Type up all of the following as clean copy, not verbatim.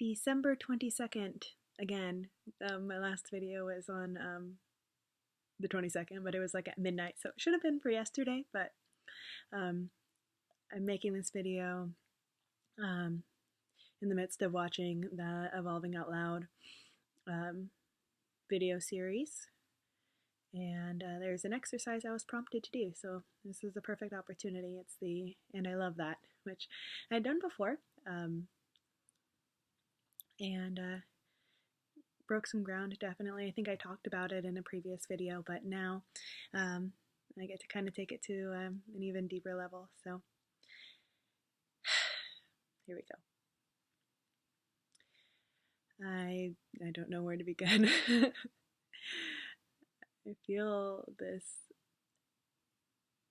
December 22nd. Again, my last video was on the 22nd, but it was like at midnight, so it should have been for yesterday, but um, I'm making this video in the midst of watching the Evolving Out Loud um, video series. And there's an exercise I was prompted to do, so this is the perfect opportunity. It's the "and I love that," which I'd done before, and broke some ground, definitely. I think I talked about it in a previous video, but now I get to kind of take it to an even deeper level. So here we go. I don't know where to begin. I feel this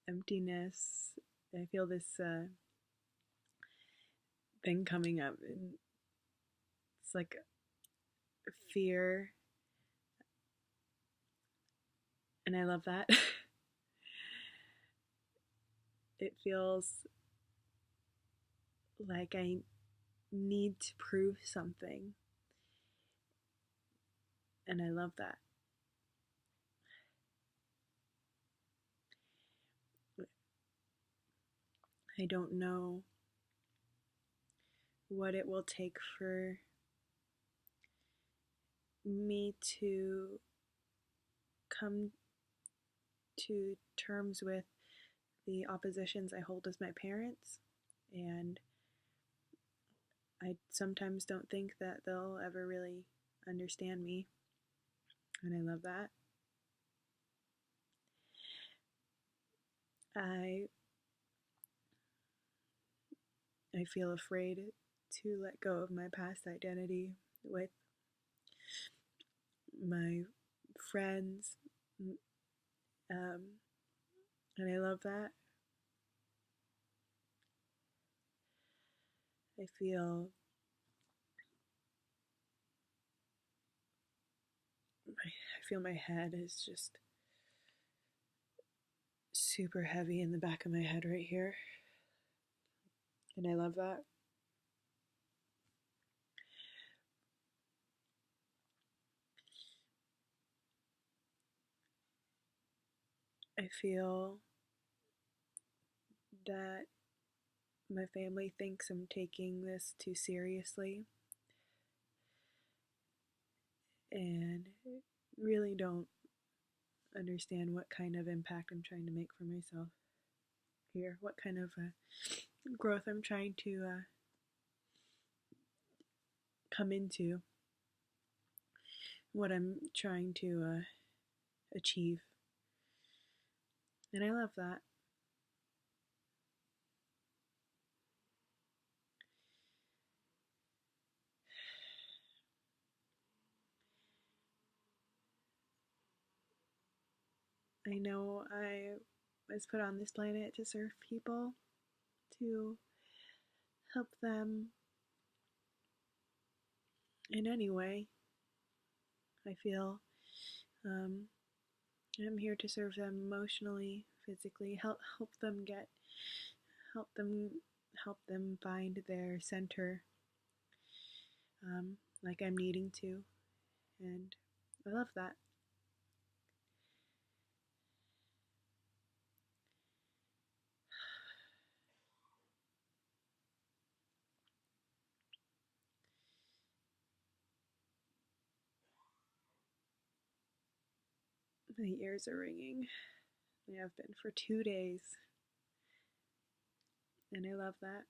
emptiness. I feel this thing coming up, and it's like fear, and I love that. It feels like I need to prove something, and I love that. I don't know what it will take for me to come to terms with the oppositions I hold as my parents, and I sometimes don't think that they'll ever really understand me, and I love that. I feel afraid to let go of my past identity with my friends, um, and I love that. I feel my head is just super heavy in the back of my head right here, and I love that. I feel that my family thinks I'm taking this too seriously, and really don't understand what kind of impact I'm trying to make for myself here, what kind of growth I'm trying to come into, what I'm trying to achieve. And I love that. I know I was put on this planet to serve people, to help them in any way. I feel I'm here to serve them emotionally, physically, help them help them help them find their center, like I'm needing to, and I love that. My ears are ringing. They have been for 2 days, and I love that.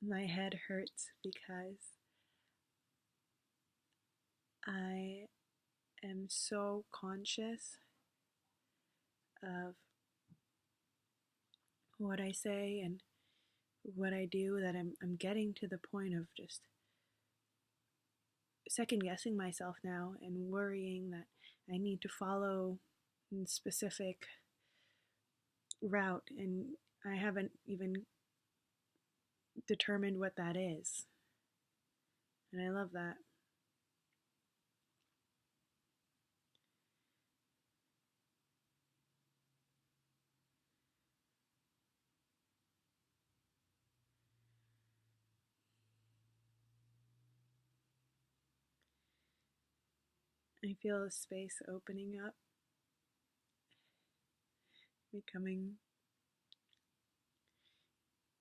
My head hurts because I am so conscious of what I say and what I do that I'm getting to the point of just second guessing myself now and worrying that I need to follow a specific route, and I haven't even determined what that is. And I love that. I feel a space opening up, becoming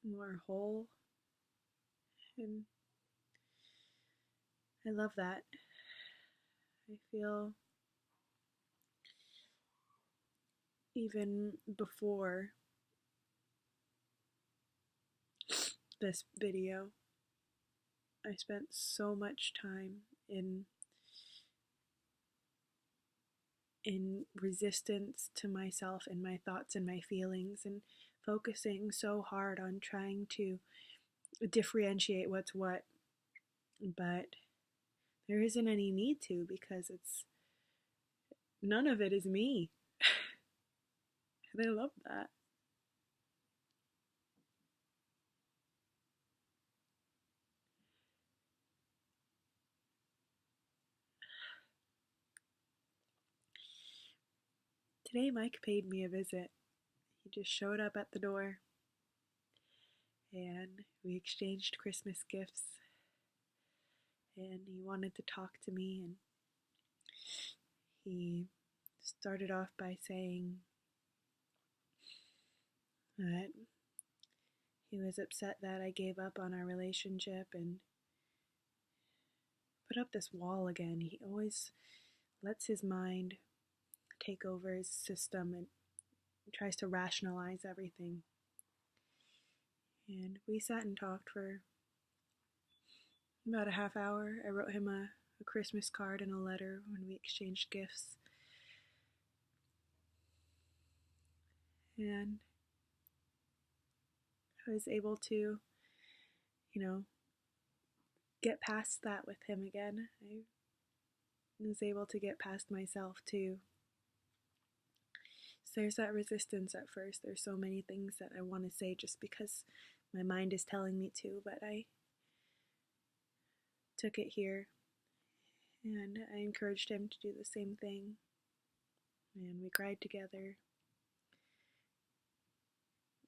more whole, and I love that. I feel even before this video, I spent so much time in resistance to myself and my thoughts and my feelings, and focusing so hard on trying to differentiate what's what, but there isn't any need to, because none of it is me. And I love that. Today Mike paid me a visit. He just showed up at the door and we exchanged Christmas gifts, and he wanted to talk to me, and he started off by saying that he was upset that I gave up on our relationship and put up this wall again. He always lets his mind take over his system and tries to rationalize everything. And we sat and talked for about a half hour. I wrote him a Christmas card and a letter when we exchanged gifts. And I was able to, get past that with him again. I was able to get past myself too. So there's that resistance at first. There's so many things that I want to say just because my mind is telling me to, but I took it here and I encouraged him to do the same thing. And we cried together.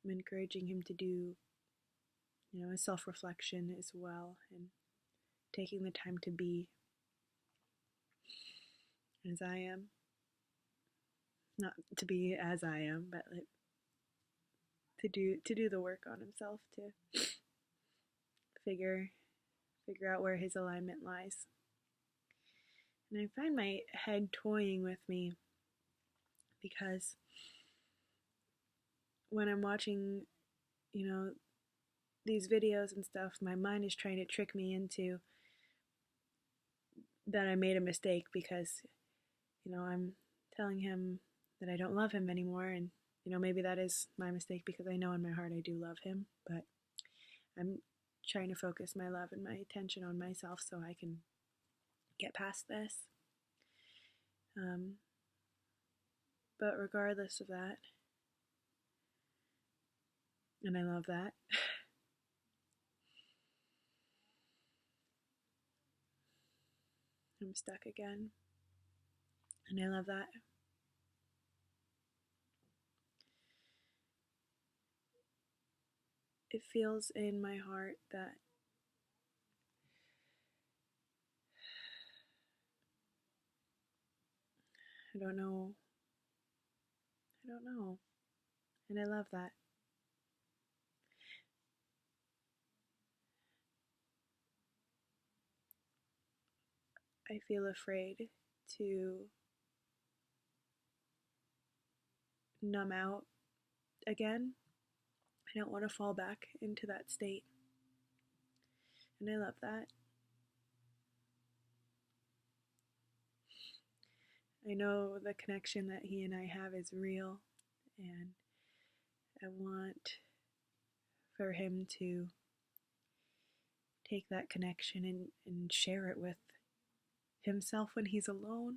I'm encouraging him to do, a self-reflection as well, and taking the time to be as I am. Not to be as I am, but like to do the work on himself, to figure out where his alignment lies. And I find my head toying with me because when I'm watching, these videos and stuff, my mind is trying to trick me into that I made a mistake because, I'm telling him that I don't love him anymore, and, maybe that is my mistake because I know in my heart I do love him, but I'm trying to focus my love and my attention on myself so I can get past this. But regardless of that, and I love that, I'm stuck again, and I love that. It feels in my heart that I don't know, and I love that. I feel afraid to numb out again. I don't want to fall back into that state. And I love that. I know the connection that he and I have is real, and I want for him to take that connection and share it with himself when he's alone,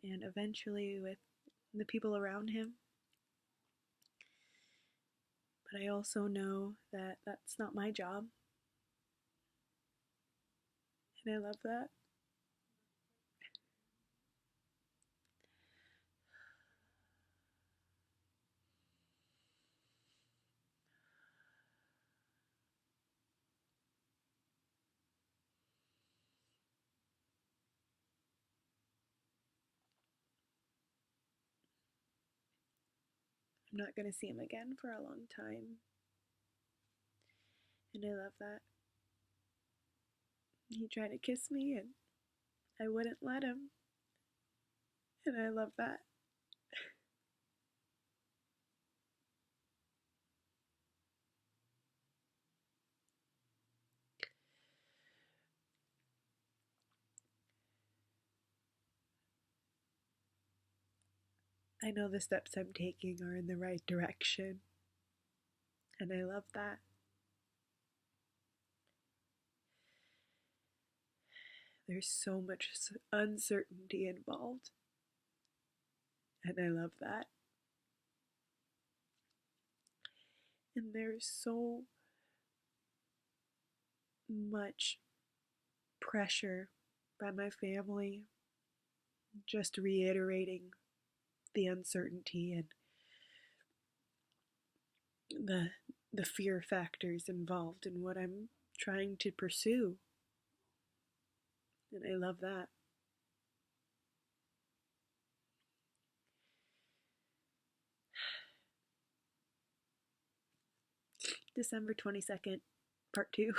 and eventually with the people around him. But I also know that that's not my job, and I love that. I'm not going to see him again for a long time. And I love that. He tried to kiss me and I wouldn't let him. And I love that. I know the steps I'm taking are in the right direction. And I love that. There's so much uncertainty involved. And I love that. And there's so much pressure by my family, just reiterating the uncertainty and the fear factors involved in what I'm trying to pursue. And I love that. December 22nd, part 2.